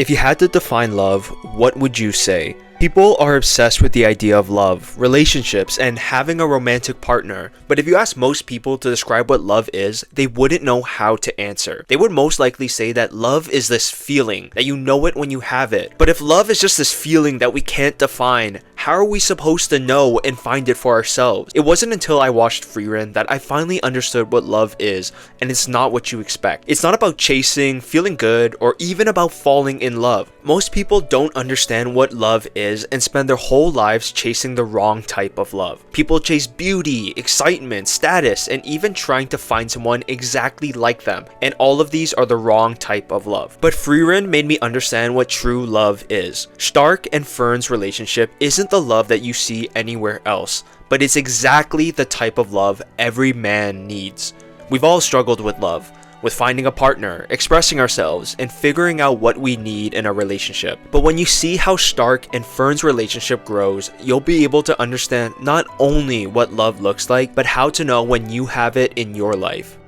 If you had to define love, what would you say? People are obsessed with the idea of love, relationships, and having a romantic partner. But if you ask most people to describe what love is, they wouldn't know how to answer. They would most likely say that love is this feeling, that you know it when you have it. But if love is just this feeling that we can't define, how are we supposed to know and find it for ourselves? It wasn't until I watched Frieren that I finally understood what love is, and it's not what you expect. It's not about chasing, feeling good, or even about falling in love. Most people don't understand what love is and spend their whole lives chasing the wrong type of love. People chase beauty, excitement, status, and even trying to find someone exactly like them, and all of these are the wrong type of love. But Frieren made me understand what true love is. Stark and Fern's relationship isn't the love that you see anywhere else, but it's exactly the type of love every man needs. We've all struggled with love, with finding a partner, expressing ourselves, and figuring out what we need in a relationship. But when you see how Stark and Fern's relationship grows, you'll be able to understand not only what love looks like, but how to know when you have it in your life.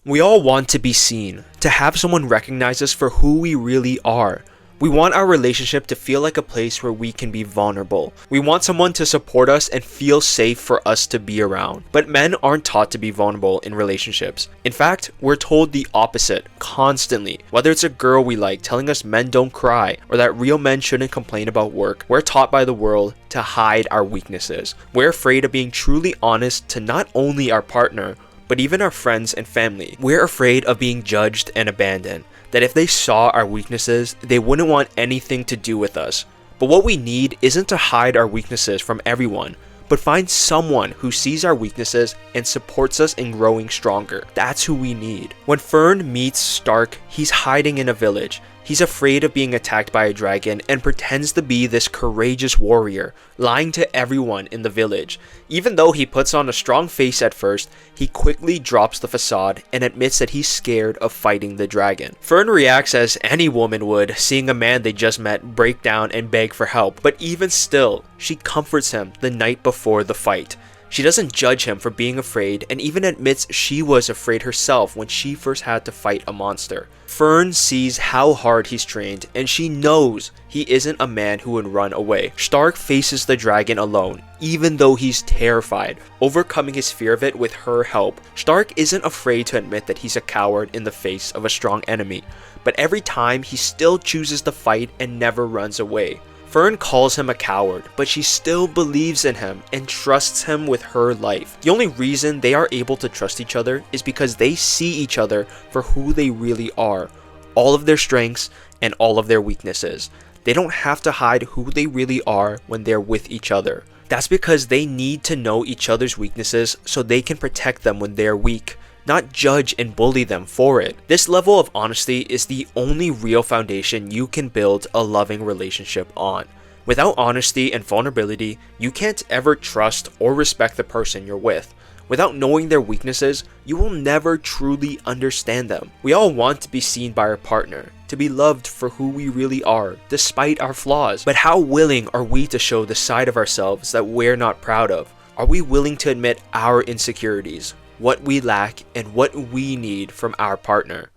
We all want to be seen, to have someone recognize us for who we really are. We want our relationship to feel like a place where we can be vulnerable. We want someone to support us and feel safe for us to be around. But men aren't taught to be vulnerable in relationships. In fact, we're told the opposite constantly. Whether it's a girl we like telling us men don't cry, or that real men shouldn't complain about work, we're taught by the world to hide our weaknesses. We're afraid of being truly honest to not only our partner, but even our friends and family. We're afraid of being judged and abandoned. That if they saw our weaknesses, they wouldn't want anything to do with us. But what we need isn't to hide our weaknesses from everyone, but find someone who sees our weaknesses and supports us in growing stronger. That's who we need. When Fern meets Stark, he's hiding in a village. He's afraid of being attacked by a dragon and pretends to be this courageous warrior, lying to everyone in the village. Even though he puts on a strong face at first, he quickly drops the facade and admits that he's scared of fighting the dragon. Fern reacts as any woman would, seeing a man they just met break down and beg for help, but even still, she comforts him the night before the fight. She doesn't judge him for being afraid and even admits she was afraid herself when she first had to fight a monster. Fern sees how hard he's trained and she knows he isn't a man who would run away. Stark faces the dragon alone, even though he's terrified, overcoming his fear of it with her help. Stark isn't afraid to admit that he's a coward in the face of a strong enemy, but every time he still chooses to fight and never runs away. Fern calls him a coward, but she still believes in him and trusts him with her life. The only reason they are able to trust each other is because they see each other for who they really are, all of their strengths and all of their weaknesses. They don't have to hide who they really are when they're with each other. That's because they need to know each other's weaknesses so they can protect them when they're weak, not judge and bully them for it. This level of honesty is the only real foundation you can build a loving relationship on. Without honesty and vulnerability, you can't ever trust or respect the person you're with. Without knowing their weaknesses, you will never truly understand them. We all want to be seen by our partner, to be loved for who we really are, despite our flaws. But how willing are we to show the side of ourselves that we're not proud of? Are we willing to admit our insecurities, what we lack, and what we need from our partner?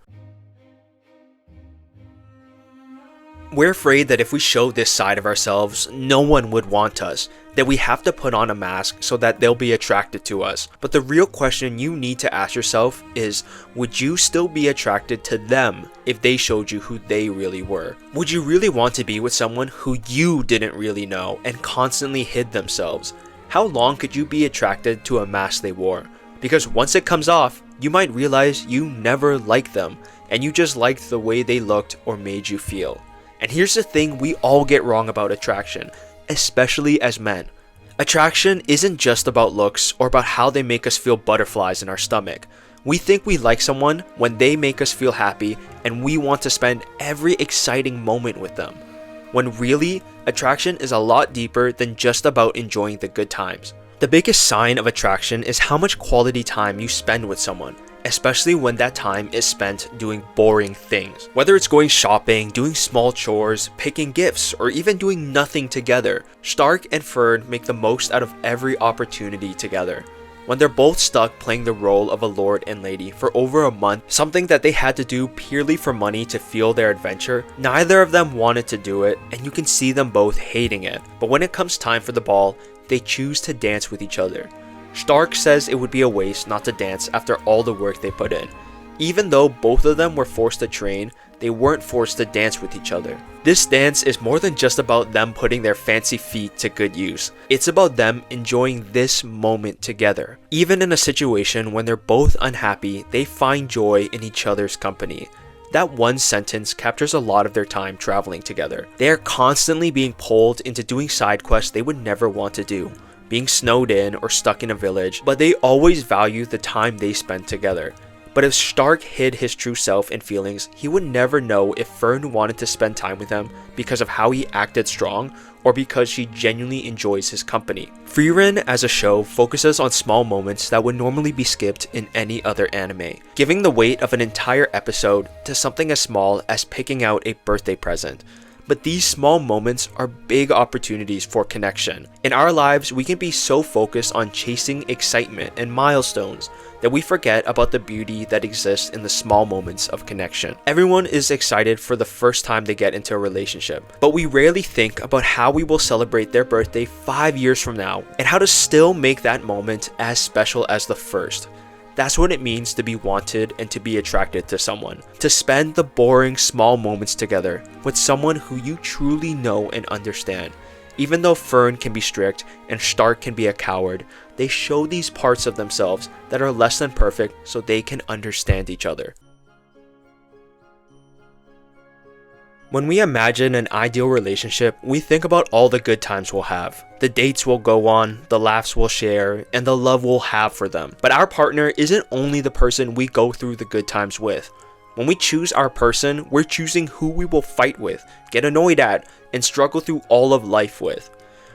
We're afraid that if we show this side of ourselves, no one would want us, that we have to put on a mask so that they'll be attracted to us. But the real question you need to ask yourself is, would you still be attracted to them if they showed you who they really were? Would you really want to be with someone who you didn't really know and constantly hid themselves? How long could you be attracted to a mask they wore? Because once it comes off, you might realize you never liked them, and you just liked the way they looked or made you feel. And here's the thing we all get wrong about attraction, especially as men. Attraction isn't just about looks or about how they make us feel butterflies in our stomach. We think we like someone when they make us feel happy and we want to spend every exciting moment with them. When really, attraction is a lot deeper than just about enjoying the good times. The biggest sign of attraction is how much quality time you spend with someone, especially when that time is spent doing boring things. Whether it's going shopping, doing small chores, picking gifts, or even doing nothing together, Stark and Fern make the most out of every opportunity together. When they're both stuck playing the role of a lord and lady for over a month, something that they had to do purely for money to fuel their adventure, neither of them wanted to do it, and you can see them both hating it. But when it comes time for the ball, they choose to dance with each other. Stark says it would be a waste not to dance after all the work they put in. Even though both of them were forced to train, they weren't forced to dance with each other. This dance is more than just about them putting their fancy feet to good use. It's about them enjoying this moment together. Even in a situation when they're both unhappy, they find joy in each other's company. That one sentence captures a lot of their time traveling together. They are constantly being pulled into doing side quests they would never want to do, being snowed in or stuck in a village, but they always value the time they spend together. But if Stark hid his true self and feelings, he would never know if Fern wanted to spend time with him because of how he acted strong or because she genuinely enjoys his company. Frieren as a show focuses on small moments that would normally be skipped in any other anime, giving the weight of an entire episode to something as small as picking out a birthday present. But these small moments are big opportunities for connection. In our lives, we can be so focused on chasing excitement and milestones that we forget about the beauty that exists in the small moments of connection. Everyone is excited for the first time they get into a relationship, but we rarely think about how we will celebrate their birthday 5 years from now and how to still make that moment as special as the first. That's what it means to be wanted and to be attracted to someone. To spend the boring small moments together with someone who you truly know and understand. Even though Fern can be strict and Stark can be a coward, they show these parts of themselves that are less than perfect so they can understand each other. When we imagine an ideal relationship, we think about all the good times we'll have. The dates we'll go on, the laughs we'll share, and the love we'll have for them. But our partner isn't only the person we go through the good times with. When we choose our person, we're choosing who we will fight with, get annoyed at, and struggle through all of life with.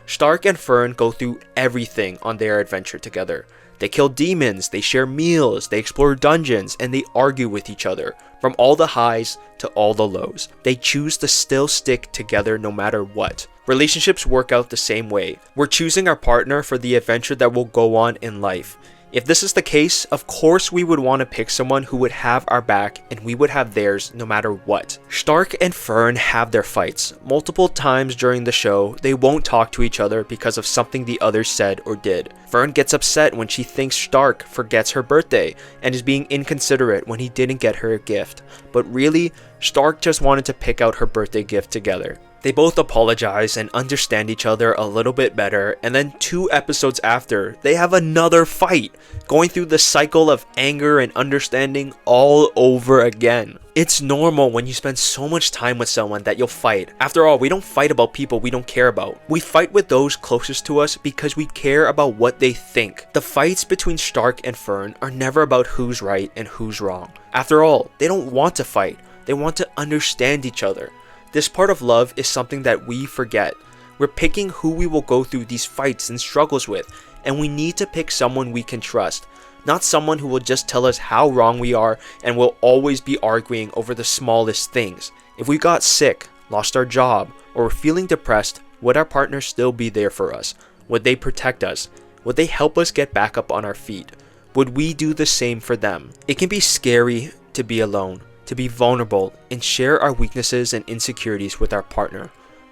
Stark and Fern go through everything on their adventure together. They kill demons, they share meals, they explore dungeons, and they argue with each other. From all the highs to all the lows, they choose to still stick together no matter what. Relationships work out the same way. We're choosing our partner for the adventure that will go on in life. If this is the case, of course we would want to pick someone who would have our back and we would have theirs no matter what. Stark and Fern have their fights. Multiple times during the show, they won't talk to each other because of something the other said or did. Fern gets upset when she thinks Stark forgets her birthday and is being inconsiderate when he didn't get her a gift. But really, Stark just wanted to pick out her birthday gift together. They both apologize and understand each other a little bit better, and then 2 episodes after, they have another fight, going through the cycle of anger and understanding all over again. It's normal when you spend so much time with someone that you'll fight. After all, we don't fight about people we don't care about. We fight with those closest to us because we care about what they think. The fights between Stark and Fern are never about who's right and who's wrong. After all, they don't want to fight. They want to understand each other. This part of love is something that we forget. We're picking who we will go through these fights and struggles with, and we need to pick someone we can trust, not someone who will just tell us how wrong we are and will always be arguing over the smallest things. If we got sick, lost our job, or were feeling depressed, would our partner still be there for us? Would they protect us? Would they help us get back up on our feet? Would we do the same for them? It can be scary to be alone, to be vulnerable and share our weaknesses and insecurities with our partner.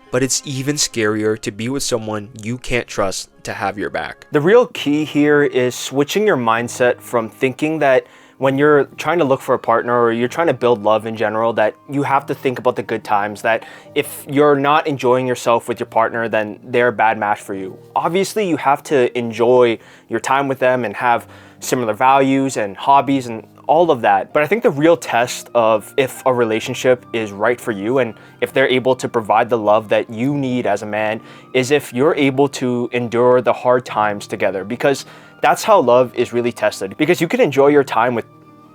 But it's even scarier to be with someone you can't trust to have your back. The real key here is switching your mindset from thinking that when you're trying to look for a partner or you're trying to build love in general, that you have to think about the good times, that if you're not enjoying yourself with your partner, then they're a bad match for you. Obviously, you have to enjoy your time with them and have similar values and hobbies and all of that. But I think the real test of if a relationship is right for you and if they're able to provide the love that you need as a man is if you're able to endure the hard times together, because that's how love is really tested. Because you can enjoy your time with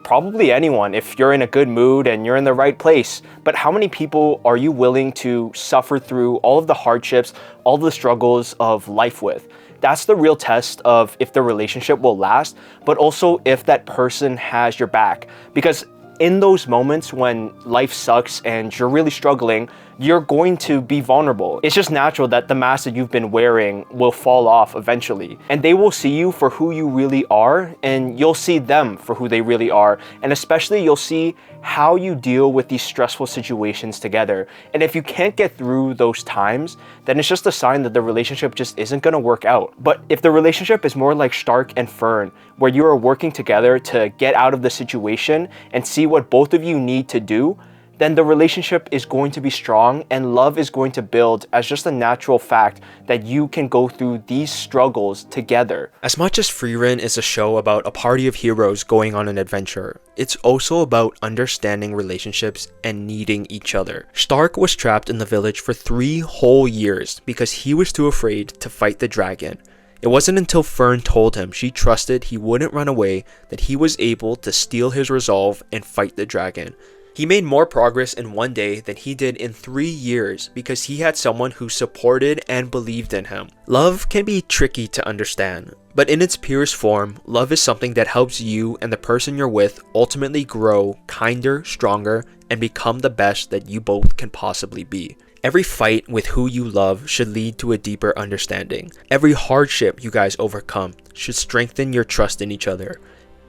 probably anyone if you're in a good mood and you're in the right place. But how many people are you willing to suffer through all of the hardships, all the struggles of life with? That's the real test of if the relationship will last, but also if that person has your back. Because in those moments when life sucks and you're really struggling, you're going to be vulnerable. It's just natural that the mask that you've been wearing will fall off eventually. And they will see you for who you really are, and you'll see them for who they really are. And especially you'll see how you deal with these stressful situations together. And if you can't get through those times, then it's just a sign that the relationship just isn't gonna work out. But if the relationship is more like Stark and Fern, where you are working together to get out of the situation and see what both of you need to do, then the relationship is going to be strong and love is going to build as just a natural fact that you can go through these struggles together. As much as Frieren is a show about a party of heroes going on an adventure, it's also about understanding relationships and needing each other. Stark was trapped in the village for 3 whole years because he was too afraid to fight the dragon. It wasn't until Fern told him she trusted he wouldn't run away that he was able to steel his resolve and fight the dragon. He made more progress in 1 day than he did in 3 years because he had someone who supported and believed in him. Love can be tricky to understand, but in its purest form, love is something that helps you and the person you're with ultimately grow kinder, stronger, and become the best that you both can possibly be. Every fight with who you love should lead to a deeper understanding. Every hardship you guys overcome should strengthen your trust in each other.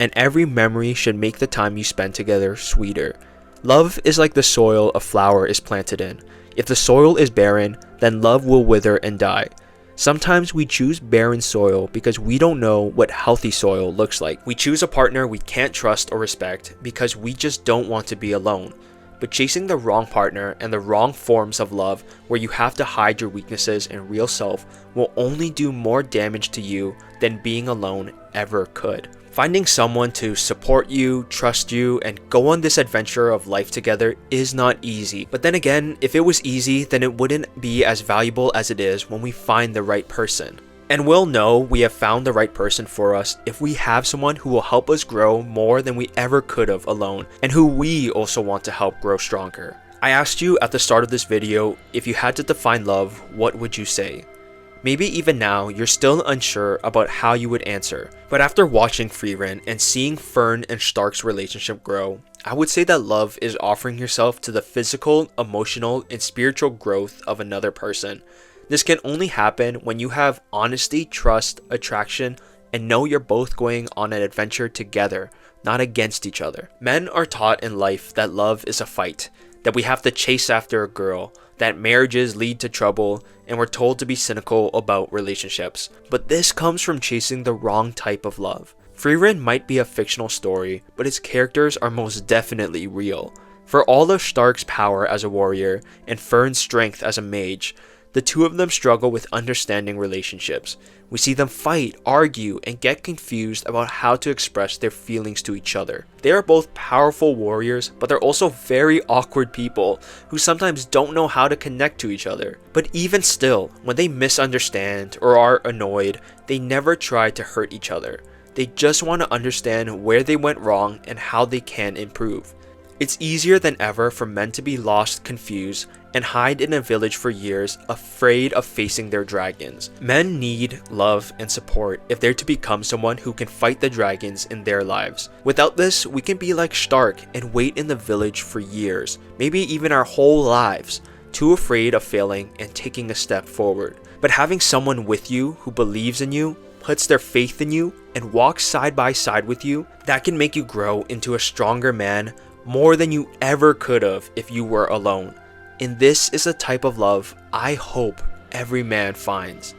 And every memory should make the time you spend together sweeter. Love is like the soil a flower is planted in. If the soil is barren, then love will wither and die. Sometimes we choose barren soil because we don't know what healthy soil looks like. We choose a partner we can't trust or respect because we just don't want to be alone. But chasing the wrong partner and the wrong forms of love where you have to hide your weaknesses and real self will only do more damage to you than being alone ever could. Finding someone to support you, trust you, and go on this adventure of life together is not easy. But then again, if it was easy, then it wouldn't be as valuable as it is when we find the right person. And we'll know we have found the right person for us if we have someone who will help us grow more than we ever could have alone, and who we also want to help grow stronger. I asked you at the start of this video, if you had to define love, what would you say? Maybe even now, you're still unsure about how you would answer. But after watching Frieren and seeing Fern and Stark's relationship grow, I would say that love is offering yourself to the physical, emotional, and spiritual growth of another person. This can only happen when you have honesty, trust, attraction, and know you're both going on an adventure together, not against each other. Men are taught in life that love is a fight, that we have to chase after a girl, that marriages lead to trouble, and we're told to be cynical about relationships. But this comes from chasing the wrong type of love. Frieren might be a fictional story, but its characters are most definitely real. For all of Stark's power as a warrior and Fern's strength as a mage, the two of them struggle with understanding relationships. We see them fight, argue, and get confused about how to express their feelings to each other. They are both powerful warriors, but they're also very awkward people who sometimes don't know how to connect to each other. But even still, when they misunderstand or are annoyed, they never try to hurt each other. They just want to understand where they went wrong and how they can improve. It's easier than ever for men to be lost, confused, and hide in a village for years, afraid of facing their dragons. Men need love and support if they're to become someone who can fight the dragons in their lives. Without this, we can be like Stark and wait in the village for years, maybe even our whole lives, too afraid of failing and taking a step forward. But having someone with you who believes in you, puts their faith in you, and walks side by side with you, that can make you grow into a stronger man more than you ever could have if you were alone. And this is the type of love I hope every man finds.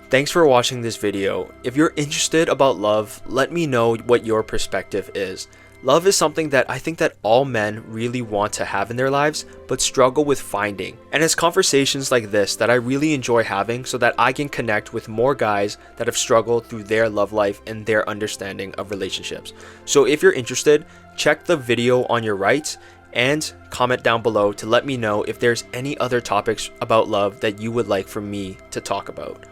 Thanks for watching this video. If you're interested about love, let me know what your perspective is. Love is something that I think that all men really want to have in their lives, but struggle with finding. And it's conversations like this that I really enjoy having so that I can connect with more guys that have struggled through their love life and their understanding of relationships. So if you're interested, check the video on your right and comment down below to let me know if there's any other topics about love that you would like for me to talk about.